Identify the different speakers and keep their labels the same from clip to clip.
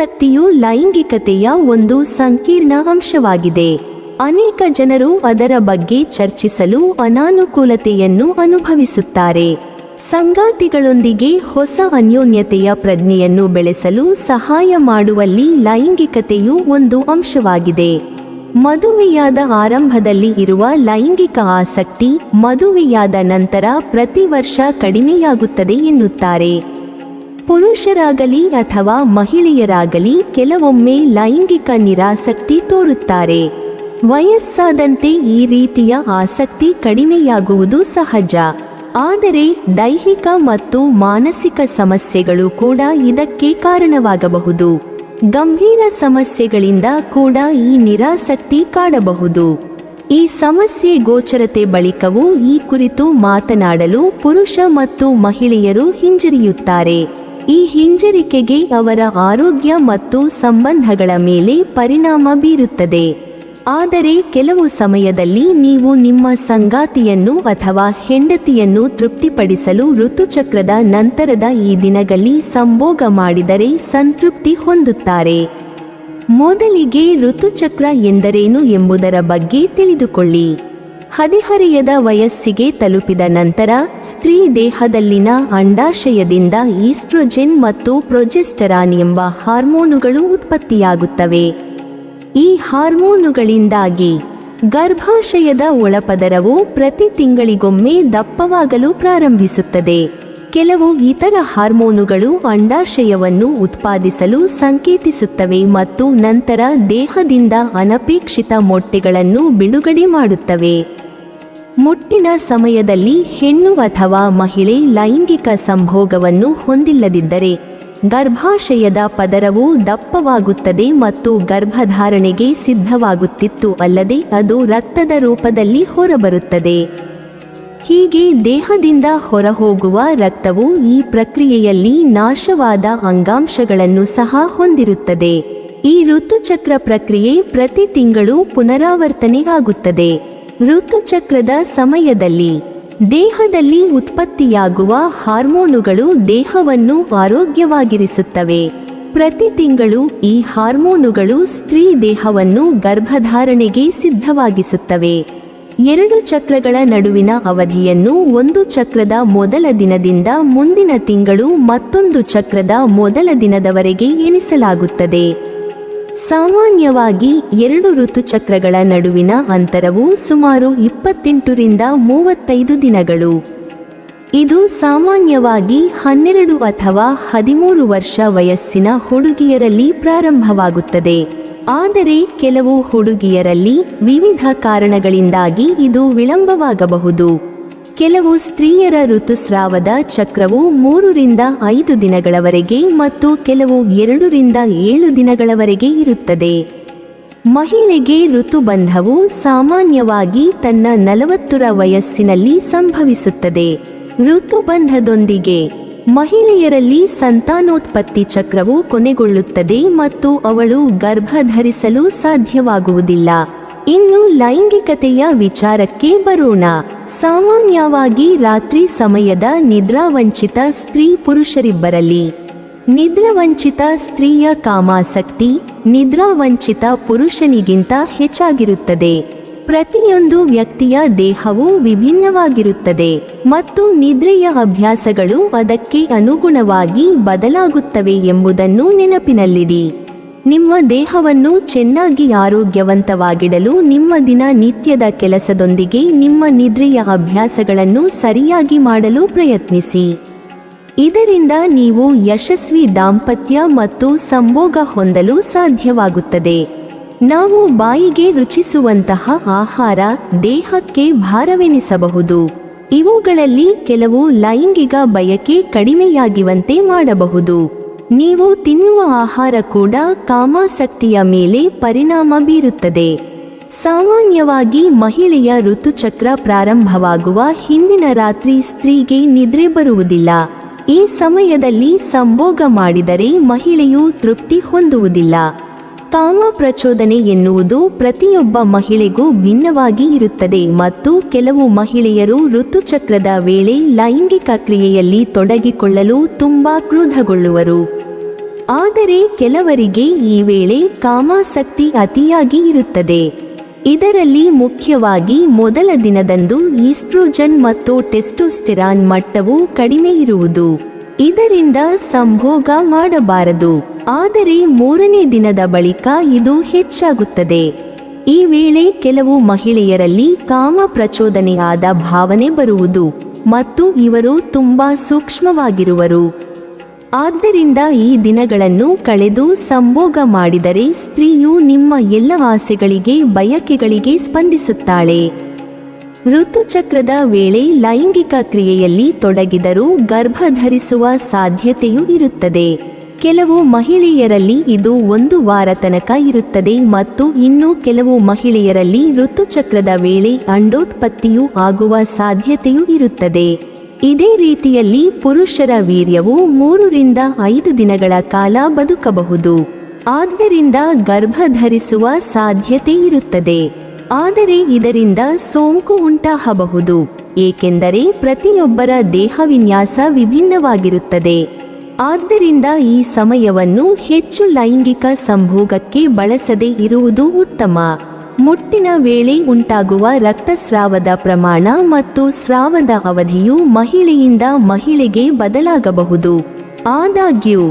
Speaker 1: ಕಾಮಾಸಕ್ತಿಯು ಲೈಂಗಿಕತೆಯ ಒಂದು ಸಂಕೀರ್ಣ ಅಂಶವಾಗಿದೆ. ಅನೇಕ ಜನರು ಅದರ ಬಗ್ಗೆ ಚರ್ಚಿಸಲು ಅನಾನುಕೂಲತೆಯನ್ನು ಅನುಭವಿಸುತ್ತಾರೆ. ಸಂಗಾತಿಗಳೊಂದಿಗೆ ಹೊಸ ಅನ್ಯೋನ್ಯತೆಯ ಪ್ರಜ್ಞೆಯನ್ನು ಬೆಳೆಸಲು ಸಹಾಯ ಮಾಡುವಲ್ಲಿ ಲೈಂಗಿಕತೆಯು ಒಂದು ಅಂಶವಾಗಿದೆ. ಮದುವೆಯಾದ ಆರಂಭದಲ್ಲಿ ಇರುವ ಲೈಂಗಿಕ ಆಸಕ್ತಿ ಮದುವೆಯಾದ ನಂತರ ಪ್ರತಿ ವರ್ಷ ಕಡಿಮೆಯಾಗುತ್ತದೆ ಎನ್ನುತ್ತಾರೆ. ಪುರುಷರಾಗಲಿ ಅಥವಾ ಮಹಿಳೆಯರಾಗಲಿ ಕೆಲವೊಮ್ಮೆ ಲೈಂಗಿಕ ನಿರಾಸಕ್ತಿ ತೋರುತ್ತಾರೆ. ವಯಸ್ಸಾದಂತೆ ಈ ರೀತಿಯ ಆಸಕ್ತಿ ಕಡಿಮೆಯಾಗುವುದು ಸಹಜ. ಆದರೆ ದೈಹಿಕ ಮತ್ತು ಮಾನಸಿಕ ಸಮಸ್ಯೆಗಳು ಕೂಡ ಇದಕ್ಕೆ ಕಾರಣವಾಗಬಹುದು. ಗಂಭೀರ ಸಮಸ್ಯೆಗಳಿಂದ ಕೂಡ ಈ ನಿರಾಸಕ್ತಿ ಕಾಡಬಹುದು. ಈ ಸಮಸ್ಯೆ ಗೋಚರತೆ ಬಳಿಕವೂ ಈ ಕುರಿತು ಮಾತನಾಡಲು ಪುರುಷ ಮತ್ತು ಮಹಿಳೆಯರು ಹಿಂಜರಿಯುತ್ತಾರೆ. ಈ ಹಿಂಜರಿಕೆಗೆ ಅವರ ಆರೋಗ್ಯ ಮತ್ತು ಸಂಬಂಧಗಳ ಮೇಲೆ ಪರಿಣಾಮ ಬೀರುತ್ತದೆ. ಆದರೆ ಕೆಲವು ಸಮಯದಲ್ಲಿ ನೀವು ನಿಮ್ಮ ಸಂಗಾತಿಯನ್ನು ಅಥವಾ ಹೆಂಡತಿಯನ್ನು ತೃಪ್ತಿಪಡಿಸಲು ಋತುಚಕ್ರದ ನಂತರದ ಈ ದಿನಗಳಲ್ಲಿ ಸಂಭೋಗ ಮಾಡಿದರೆ ಸಂತೃಪ್ತಿ ಹೊಂದುತ್ತಾರೆ. ಮೊದಲಿಗೆ ಋತುಚಕ್ರ ಎಂದರೇನು ಎಂಬುದರ ಬಗ್ಗೆ ತಿಳಿದುಕೊಳ್ಳಿ. ಹದಿಹರೆಯದ ವಯಸ್ಸಿಗೆ ತಲುಪಿದ ನಂತರ ಸ್ತ್ರೀ ದೇಹದಲ್ಲಿನ ಅಂಡಾಶಯದಿಂದ ಈಸ್ಟ್ರೋಜೆನ್ ಮತ್ತು ಪ್ರೊಜೆಸ್ಟರಾನ್ ಎಂಬ ಹಾರ್ಮೋನುಗಳು ಉತ್ಪತ್ತಿಯಾಗುತ್ತವೆ. ಈ ಹಾರ್ಮೋನುಗಳಿಂದಾಗಿ ಗರ್ಭಾಶಯದ ಒಳಪದರವು ಪ್ರತಿ ತಿಂಗಳಿಗೊಮ್ಮೆ ದಪ್ಪವಾಗಲು ಪ್ರಾರಂಭಿಸುತ್ತದೆ. ಕೆಲವು ಇತರ ಹಾರ್ಮೋನುಗಳು ಅಂಡಾಶಯವನ್ನು ಉತ್ಪಾದಿಸಲು ಸಂಕೇತಿಸುತ್ತವೆ ಮತ್ತು ನಂತರ ದೇಹದಿಂದ ಅನಪೇಕ್ಷಿತ ಮೊಟ್ಟೆಗಳನ್ನು ಬಿಡುಗಡೆ ಮಾಡುತ್ತವೆ. ಮುಟ್ಟಿನ ಸಮಯದಲ್ಲಿ ಹೆಣ್ಣು ಅಥವಾ ಮಹಿಳೆ ಲೈಂಗಿಕ ಸಂಭೋಗವನ್ನು ಹೊಂದಿಲ್ಲದಿದ್ದರೆ ಗರ್ಭಾಶಯದ ಪದರವು ದಪ್ಪವಾಗುತ್ತದೆ ಮತ್ತು ಗರ್ಭಧಾರಣೆಗೆ ಸಿದ್ಧವಾಗುತ್ತಿತ್ತು, ಅಲ್ಲದೆ ಅದು ರಕ್ತದ ರೂಪದಲ್ಲಿ ಹೊರಬರುತ್ತದೆ. ಹೀಗೆ ದೇಹದಿಂದ ಹೊರಹೋಗುವ ರಕ್ತವು ಈ ಪ್ರಕ್ರಿಯೆಯಲ್ಲಿ ನಾಶವಾದ ಅಂಗಾಂಶಗಳನ್ನು ಸಹ ಹೊಂದಿರುತ್ತದೆ. ಈ ಋತುಚಕ್ರ ಪ್ರಕ್ರಿಯೆ ಪ್ರತಿ ತಿಂಗಳು ಪುನರಾವರ್ತನೆ ಆಗುತ್ತದೆ. ಋತುಚಕ್ರದ ಸಮಯದಲ್ಲಿ ದೇಹದಲ್ಲಿ ಉತ್ಪತ್ತಿಯಾಗುವ ಹಾರ್ಮೋನುಗಳು ದೇಹವನ್ನು ಆರೋಗ್ಯವಾಗಿರಿಸುತ್ತವೆ. ಪ್ರತಿ ತಿಂಗಳು ಈ ಹಾರ್ಮೋನುಗಳು ಸ್ತ್ರೀ ದೇಹವನ್ನು ಗರ್ಭಧಾರಣೆಗೆ ಸಿದ್ಧವಾಗಿಸುತ್ತವೆ. ಎರಡು ಚಕ್ರಗಳ ನಡುವಿನ ಅವಧಿಯನ್ನು ಒಂದು ಚಕ್ರದ ಮೊದಲ ದಿನದಿಂದ ಮುಂದಿನ ತಿಂಗಳು ಮತ್ತೊಂದು ಚಕ್ರದ ಮೊದಲ ದಿನದವರೆಗೆ ಎಣಿಸಲಾಗುತ್ತದೆ. ಸಾಮಾನ್ಯವಾಗಿ ಎರಡು ಋತುಚಕ್ರಗಳ ನಡುವಿನ ಅಂತರವು ಸುಮಾರು 28 ರಿಂದ 35 ದಿನಗಳು. ಇದು ಸಾಮಾನ್ಯವಾಗಿ 12 ಅಥವಾ 13 ವರ್ಷ ವಯಸ್ಸಿನ ಹುಡುಗಿಯರಲ್ಲಿ ಪ್ರಾರಂಭವಾಗುತ್ತದೆ. ಆದರೆ ಕೆಲವು ಹುಡುಗಿಯರಲ್ಲಿ ವಿವಿಧ ಕಾರಣಗಳಿಂದಾಗಿ ಇದು ವಿಳಂಬವಾಗಬಹುದು. ಕೆಲವು ಸ್ತ್ರೀಯರ ಋತುಸ್ರಾವದ ಚಕ್ರವು 3 ರಿಂದ 5 ದಿನಗಳವರೆಗೆ ಮತ್ತು ಕೆಲವು 2 ರಿಂದ 7 ದಿನಗಳವರೆಗೆ ಇರುತ್ತದೆ. ಮಹಿಳೆಗೆ ಋತುಬಂಧವು ಸಾಮಾನ್ಯವಾಗಿ ತನ್ನ 40ರ ವಯಸ್ಸಿನಲ್ಲಿ ಸಂಭವಿಸುತ್ತದೆ. ಋತುಬಂಧದೊಂದಿಗೆ ಮಹಿಳೆಯರಲ್ಲಿ ಸಂತಾನೋತ್ಪತ್ತಿ ಚಕ್ರವು ಕೊನೆಗೊಳ್ಳುತ್ತದೆ ಮತ್ತು ಅವಳು ಗರ್ಭಧರಿಸಲು ಸಾಧ್ಯವಾಗುವುದಿಲ್ಲ. ಇನ್ನು ಲೈಂಗಿಕತೆಯ ವಿಚಾರಕ್ಕೆ ಬರೋಣ. ಸಾಮಾನ್ಯವಾಗಿ ರಾತ್ರಿ ಸಮಯದ ನಿದ್ರಾವಂಚಿತ ಸ್ತ್ರೀ ಪುರುಷರಿಬ್ಬರಲ್ಲಿ ನಿದ್ರಾವಂಚಿತ ಸ್ತ್ರೀಯ ಕಾಮಾಸಕ್ತಿ ನಿದ್ರಾವಂಚಿತ ಪುರುಷನಿಗಿಂತ ಹೆಚ್ಚಾಗಿರುತ್ತದೆ. ಪ್ರತಿಯೊಂದು ವ್ಯಕ್ತಿಯ ದೇಹವು ವಿಭಿನ್ನವಾಗಿರುತ್ತದೆ ಮತ್ತು ನಿದ್ರೆಯ ಅಭ್ಯಾಸಗಳು ಅದಕ್ಕೆ ಅನುಗುಣವಾಗಿ ಬದಲಾಗುತ್ತವೆ ಎಂಬುದನ್ನು ನೆನಪಿನಲ್ಲಿಡಿ. ನಿಮ್ಮ ದೇಹವನ್ನು ಚೆನ್ನಾಗಿ ಆರೋಗ್ಯವಂತವಾಗಿಡಲು ನಿಮ್ಮ ದಿನನಿತ್ಯದ ಕೆಲಸದೊಂದಿಗೆ ನಿಮ್ಮ ನಿದ್ರೆಯ ಅಭ್ಯಾಸಗಳನ್ನು ಸರಿಯಾಗಿ ಮಾಡಲು ಪ್ರಯತ್ನಿಸಿ. ಇದರಿಂದ ನೀವು ಯಶಸ್ವಿ ದಾಂಪತ್ಯ ಮತ್ತು ಸಂಭೋಗ ಹೊಂದಲು ಸಾಧ್ಯವಾಗುತ್ತದೆ. ನಾವು ಬಾಯಿಗೆ ರುಚಿಸುವಂತಹ ಆಹಾರ ದೇಹಕ್ಕೆ ಭಾರವೆನಿಸಬಹುದು. ಇವುಗಳಲ್ಲಿ ಕೆಲವು ಲೈಂಗಿಕ ಬಯಕೆ ಕಡಿಮೆಯಾಗುವಂತೆ ಮಾಡಬಹುದು. ನೀವು ತಿನ್ನುವ ಆಹಾರ ಕೂಡ ಕಾಮಾಸಕ್ತಿಯ ಮೇಲೆ ಪರಿಣಾಮ ಬೀರುತ್ತದೆ. ಸಾಮಾನ್ಯವಾಗಿ ಮಹಿಳೆಯ ಋತುಚಕ್ರ ಪ್ರಾರಂಭವಾಗುವ ಹಿಂದಿನ ರಾತ್ರಿ ಸ್ತ್ರೀಗೆ ನಿದ್ರೆ ಬರುವುದಿಲ್ಲ. ಈ ಸಮಯದಲ್ಲಿ ಸಂಭೋಗ ಮಾಡಿದರೆ ಮಹಿಳೆಯು ತೃಪ್ತಿ ಹೊಂದುವುದಿಲ್ಲ. ಕಾಮ ಪ್ರಚೋದನೆ ಎನ್ನುವುದು ಪ್ರತಿಯೊಬ್ಬ ಮಹಿಳೆಗೂ ಭಿನ್ನವಾಗಿ ಇರುತ್ತದೆ ಮತ್ತು ಕೆಲವು ಮಹಿಳೆಯರು ಋತುಚಕ್ರದ ವೇಳೆ ಲೈಂಗಿಕ ಕ್ರಿಯೆಯಲ್ಲಿ ತೊಡಗಿಕೊಳ್ಳಲು ತುಂಬಾ ಕ್ರೋಧಗೊಳ್ಳುವರು. ಆದರೆ ಕೆಲವರಿಗೆ ಈ ವೇಳೆ ಕಾಮಾಸಕ್ತಿ ಅತಿಯಾಗಿ ಇರುತ್ತದೆ. ಇದರಲ್ಲಿ ಮುಖ್ಯವಾಗಿ ಮೊದಲ ದಿನದಂದು ಈಸ್ಟ್ರೋಜನ್ ಮತ್ತು ಟೆಸ್ಟೋಸ್ಟೆರಾನ್ ಮಟ್ಟವು ಕಡಿಮೆ ಇರುವುದು. ಇದರಿಂದ ಸಂಭೋಗ ಮಾಡಬಾರದು. ಆದರೆ ಮೂರನೇ ದಿನದ ಬಳಿಕ ಇದು ಹೆಚ್ಚಾಗುತ್ತದೆ. ಈ ವೇಳೆ ಕೆಲವು ಮಹಿಳೆಯರಲ್ಲಿ ಕಾಮ ಪ್ರಚೋದನೆಯಾದ ಭಾವನೆ ಬರುವುದು ಮತ್ತು ಇವರು ತುಂಬಾ ಸೂಕ್ಷ್ಮವಾಗಿರುವರು. ಆದ್ದರಿಂದ ಈ ದಿನಗಳನ್ನು ಕಳೆದು ಸಂಭೋಗ ಮಾಡಿದರೆ ಸ್ತ್ರೀಯು ನಿಮ್ಮ ಎಲ್ಲ ಆಸೆಗಳಿಗೆ ಬಯಕೆಗಳಿಗೆ ಸ್ಪಂದಿಸುತ್ತಾಳೆ. ಋತುಚಕ್ರದ ವೇಳೆ ಲೈಂಗಿಕ ಕ್ರಿಯೆಯಲ್ಲಿ ತೊಡಗಿದರೂ ಗರ್ಭಧರಿಸುವ ಸಾಧ್ಯತೆಯೂ ಇರುತ್ತದೆ. ಕೆಲವು ಮಹಿಳೆಯರಲ್ಲಿ ಇದು 1 ವಾರ ತನಕ ಇರುತ್ತದೆ ಮತ್ತು ಇನ್ನು ಕೆಲವು ಮಹಿಳೆಯರಲ್ಲಿ ಋತುಚಕ್ರದ ವೇಳೆ ಅಂಡೋತ್ಪತ್ತಿಯೂ ಆಗುವ ಸಾಧ್ಯತೆಯೂ ಇರುತ್ತದೆ. ಇದೇ ರೀತಿಯಲ್ಲಿ ಪುರುಷರ ವೀರ್ಯವು 3 ರಿಂದ 5 ದಿನಗಳ ಕಾಲ ಬದುಕಬಹುದು. ಆದ್ದರಿಂದ ಗರ್ಭಧರಿಸುವ ಸಾಧ್ಯತೆ ಇರುತ್ತದೆ. ಆದರೆ ಇದರಿಂದ ಸೋಂಕು ಉಂಟಾಗಬಹುದು, ಏಕೆಂದರೆ ಪ್ರತಿಯೊಬ್ಬರ ದೇಹವಿನ್ಯಾಸ ವಿಭಿನ್ನವಾಗಿರುತ್ತದೆ. ಆದ್ದರಿಂದ ಈ ಸಮಯವನ್ನು ಹೆಚ್ಚು ಲೈಂಗಿಕ ಸಂಭೋಗಕ್ಕೆ ಬಳಸದೇ ಇರುವುದು ಉತ್ತಮ. ಮುಟ್ಟಿನ ವೇಳೆ ಉಂಟಾಗುವ ರಕ್ತಸ್ರಾವದ ಪ್ರಮಾಣ ಮತ್ತು ಸ್ರಾವದ ಅವಧಿಯು ಮಹಿಳೆಯಿಂದ ಮಹಿಳೆಗೆ ಬದಲಾಗಬಹುದು. ಆದಾಗ್ಯೂ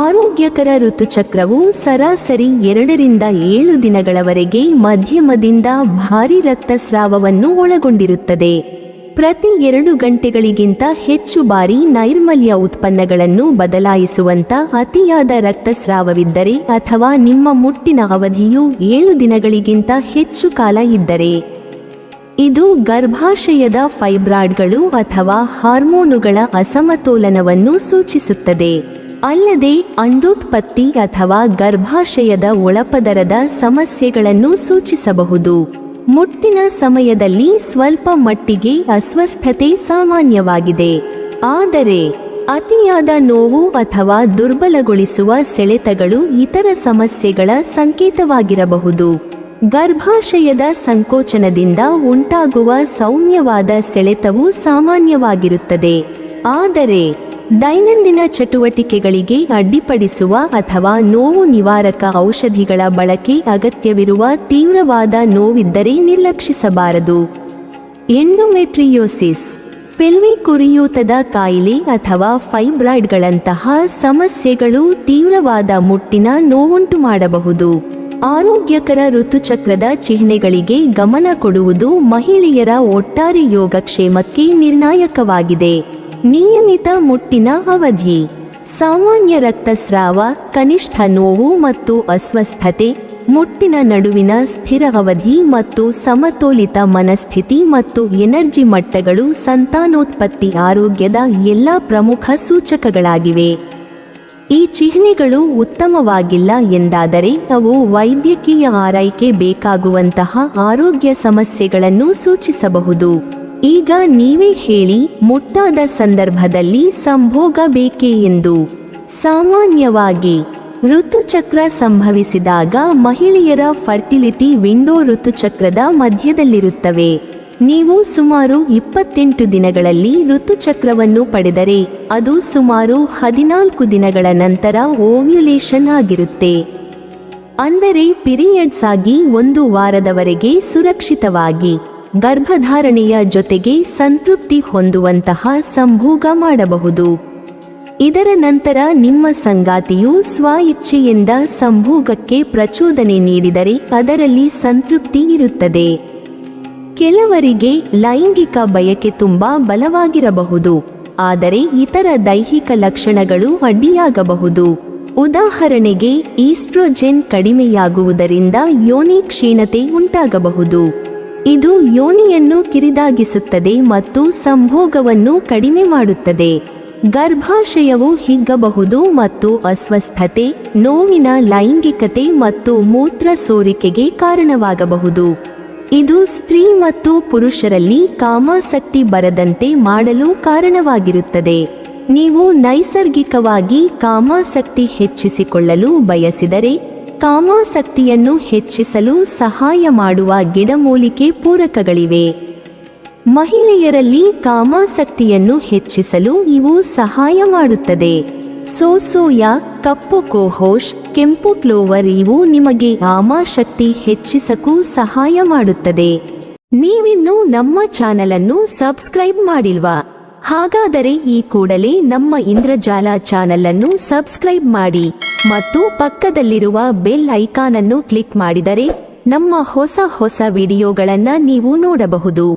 Speaker 1: ಆರೋಗ್ಯಕರ ಋತುಚಕ್ರವು ಸರಾಸರಿ 2 ರಿಂದ 7 ದಿನಗಳವರೆಗೆ ಮಧ್ಯಮದಿಂದ ಭಾರೀ ರಕ್ತಸ್ರಾವವನ್ನು ಒಳಗೊಂಡಿರುತ್ತದೆ. ಪ್ರತಿ 2 ಗಂಟೆಗಳಿಗಿಂತ ಹೆಚ್ಚು ಬಾರಿ ನೈರ್ಮಲ್ಯ ಉತ್ಪನ್ನಗಳನ್ನು ಬದಲಾಯಿಸುವಂತ ಅತಿಯಾದ ರಕ್ತಸ್ರಾವವಿದ್ದರೆ ಅಥವಾ ನಿಮ್ಮ ಮುಟ್ಟಿನ ಅವಧಿಯು 7 ದಿನಗಳಿಗಿಂತ ಹೆಚ್ಚು ಕಾಲ ಇದ್ದರೆ ಇದು ಗರ್ಭಾಶಯದ ಫೈಬ್ರಾಯ್ಡ್ಗಳು ಅಥವಾ ಹಾರ್ಮೋನುಗಳ ಅಸಮತೋಲನವನ್ನು ಸೂಚಿಸುತ್ತದೆ. ಅಲ್ಲದೆ ಅಂಡೋತ್ಪತ್ತಿ ಅಥವಾ ಗರ್ಭಾಶಯದ ಒಳಪದರದ ಸಮಸ್ಯೆಗಳನ್ನು ಸೂಚಿಸಬಹುದು. ಮುಟ್ಟಿನ ಸಮಯದಲ್ಲಿ ಸ್ವಲ್ಪ ಮಟ್ಟಿಗೆ ಅಸ್ವಸ್ಥತೆ ಸಾಮಾನ್ಯವಾಗಿದೆ. ಆದರೆ ಅತಿಯಾದ ನೋವು ಅಥವಾ ದುರ್ಬಲಗೊಳಿಸುವ ಸೆಳೆತಗಳು ಇತರ ಸಮಸ್ಯೆಗಳ ಸಂಕೇತವಾಗಿರಬಹುದು. ಗರ್ಭಾಶಯದ ಸಂಕೋಚನದಿಂದ ಉಂಟಾಗುವ ಸೌಮ್ಯವಾದ ಸೆಳೆತವು ಸಾಮಾನ್ಯವಾಗಿರುತ್ತದೆ. ಆದರೆ ದೈನಂದಿನ ಚಟುವಟಿಕೆಗಳಿಗೆ ಅಡ್ಡಿಪಡಿಸುವ ಅಥವಾ ನೋವು ನಿವಾರಕ ಔಷಧಿಗಳ ಬಳಕೆ ಅಗತ್ಯವಿರುವ ತೀವ್ರವಾದ ನೋವಿದ್ದರೆ ನಿರ್ಲಕ್ಷಿಸಬಾರದು. ಎಂಡೋಮೆಟ್ರಿಯೋಸಿಸ್, ಪೆಲ್ವಿಕ್ ಉರಿಯೂತದ ಕಾಯಿಲೆ ಅಥವಾ ಫೈಬ್ರಾಯ್ಡ್ಗಳಂತಹ ಸಮಸ್ಯೆಗಳು ತೀವ್ರವಾದ ಮುಟ್ಟಿನ ನೋವುಂಟು ಮಾಡಬಹುದು. ಆರೋಗ್ಯಕರ ಋತುಚಕ್ರದ ಚಿಹ್ನೆಗಳಿಗೆ ಗಮನ ಕೊಡುವುದು ಮಹಿಳೆಯರ ಒಟ್ಟಾರೆ ಯೋಗಕ್ಷೇಮಕ್ಕೆ ನಿರ್ಣಾಯಕವಾಗಿದೆ. ನಿಯಮಿತ ಮುಟ್ಟಿನ ಅವಧಿ, ಸಾಮಾನ್ಯ ರಕ್ತಸ್ರಾವ, ಕನಿಷ್ಠ ನೋವು ಮತ್ತು ಅಸ್ವಸ್ಥತೆ, ಮುಟ್ಟಿನ ನಡುವಿನ ಸ್ಥಿರ ಅವಧಿ ಮತ್ತು ಸಮತೋಲಿತ ಮನಸ್ಥಿತಿ ಮತ್ತು ಎನರ್ಜಿ ಮಟ್ಟಗಳು ಸಂತಾನೋತ್ಪತ್ತಿ ಆರೋಗ್ಯದ ಎಲ್ಲ ಪ್ರಮುಖ ಸೂಚಕಗಳಾಗಿವೆ. ಈ ಚಿಹ್ನೆಗಳು ಉತ್ತಮವಾಗಿಲ್ಲ ಎಂದಾದರೆ ಅವು ವೈದ್ಯಕೀಯ ಆರೈಕೆ ಬೇಕಾಗುವಂತಹ ಆರೋಗ್ಯ ಸಮಸ್ಯೆಗಳನ್ನು ಸೂಚಿಸಬಹುದು. ಈಗ ನೀವೇ ಹೇಳಿ, ಮುಟ್ಟಾದ ಸಂದರ್ಭದಲ್ಲಿ ಸಂಭೋಗ ಬೇಕೇ ಎಂದು. ಸಾಮಾನ್ಯವಾಗಿ ಋತುಚಕ್ರ ಸಂಭವಿಸಿದಾಗ ಮಹಿಳೆಯರ ಫರ್ಟಿಲಿಟಿ ವಿಂಡೋ ಋತುಚಕ್ರದ ಮಧ್ಯದಲ್ಲಿರುತ್ತವೆ. ನೀವು ಸುಮಾರು 28 ದಿನಗಳಲ್ಲಿ ಋತುಚಕ್ರವನ್ನು ಪಡೆದರೆ ಅದು ಸುಮಾರು 14 ದಿನಗಳ ನಂತರ ಓವ್ಯುಲೇಷನ್ ಆಗಿರುತ್ತೆ. ಅಂದರೆ ಪೀರಿಯಡ್ಸ್ ಆಗಿ 1 ವಾರದವರೆಗೆ ಸುರಕ್ಷಿತವಾಗಿ ಗರ್ಭಧಾರಣೆಯ ಜೊತೆಗೆ ಸಂತೃಪ್ತಿ ಹೊಂದುವಂತಹ ಸಂಭೋಗ ಮಾಡಬಹುದು. ಇದರ ನಂತರ ನಿಮ್ಮ ಸಂಗಾತಿಯು ಸ್ವ ಇಚ್ಛೆಯಿಂದ ಸಂಭೋಗಕ್ಕೆ ಪ್ರಚೋದನೆ ನೀಡಿದರೆ ಅದರಲ್ಲಿ ಸಂತೃಪ್ತಿ ಇರುತ್ತದೆ. ಕೆಲವರಿಗೆ ಲೈಂಗಿಕ ಬಯಕೆ ತುಂಬಾ ಬಲವಾಗಿರಬಹುದು, ಆದರೆ ಇತರ ದೈಹಿಕ ಲಕ್ಷಣಗಳು ಅಡ್ಡಿಯಾಗಬಹುದು. ಉದಾಹರಣೆಗೆ ಈಸ್ಟ್ರೋಜೆನ್ ಕಡಿಮೆಯಾಗುವುದರಿಂದ ಯೋನಿ ಕ್ಷೀಣತೆ ಉಂಟಾಗಬಹುದು. ಇದು ಯೋನಿಯನ್ನು ಕಿರಿದಾಗಿಸುತ್ತದೆ ಮತ್ತು ಸಂಭೋಗವನ್ನು ಕಡಿಮೆ ಮಾಡುತ್ತದೆ. ಗರ್ಭಾಶಯವು ಹಿಗ್ಗಬಹುದು ಮತ್ತು ಅಸ್ವಸ್ಥತೆ, ನೋವಿನ ಲೈಂಗಿಕತೆ ಮತ್ತು ಮೂತ್ರ ಸೋರಿಕೆಗೆ ಕಾರಣವಾಗಬಹುದು. ಇದು ಸ್ತ್ರೀ ಮತ್ತು ಪುರುಷರಲ್ಲಿ ಕಾಮಾಸಕ್ತಿ ಬರದಂತೆ ಮಾಡಲು ಕಾರಣವಾಗಿರುತ್ತದೆ. ನೀವು ನೈಸರ್ಗಿಕವಾಗಿ ಕಾಮಾಸಕ್ತಿ ಹೆಚ್ಚಿಸಿಕೊಳ್ಳಲು ಬಯಸಿದರೆ ಕಾಮಾಸಕ್ತಿಯನ್ನು ಹೆಚ್ಚಿಸಲು ಸಹಾಯ ಮಾಡುವ ಗಿಡಮೂಲಿಕೆ ಪೂರಕಗಳಿವೆ. ಮಹಿಳೆಯರಲ್ಲಿ ಕಾಮಾಸಕ್ತಿಯನ್ನು ಹೆಚ್ಚಿಸಲು ಇವು ಸಹಾಯ ಮಾಡುತ್ತದೆ. ಸೋಸೋಯಾ, ಕಪ್ಪು ಕೋಹೋಶ್, ಕೆಂಪು ಕ್ಲೋವರ್ ಇವು ನಿಮಗೆ ಆಮಾಶಕ್ತಿ ಹೆಚ್ಚಿಸಕ್ಕೂ ಸಹಾಯ ಮಾಡುತ್ತದೆ. ನೀವಿನ್ನೂ ನಮ್ಮ ಚಾನೆಲ್ ಅನ್ನು ಸಬ್ಸ್ಕ್ರೈಬ್ ಮಾಡಿಲ್ವಾ? ಹಾಗಾದರೆ ಈ ಕೂಡಲೇ ನಮ್ಮ ಇಂದ್ರಜಾಲ ಚಾನೆಲ್ ಅನ್ನು ಸಬ್ಸ್ಕ್ರೈಬ್ ಮಾಡಿ ಮತ್ತು ಪಕ್ಕದಲ್ಲಿರುವ ಬೆಲ್ ಐಕಾನ್ ಅನ್ನು ಕ್ಲಿಕ್ ಮಾಡಿದರೆ ನಮ್ಮ ಹೊಸ ವಿಡಿಯೋಗಳನ್ನು ನೀವು ನೋಡಬಹುದು.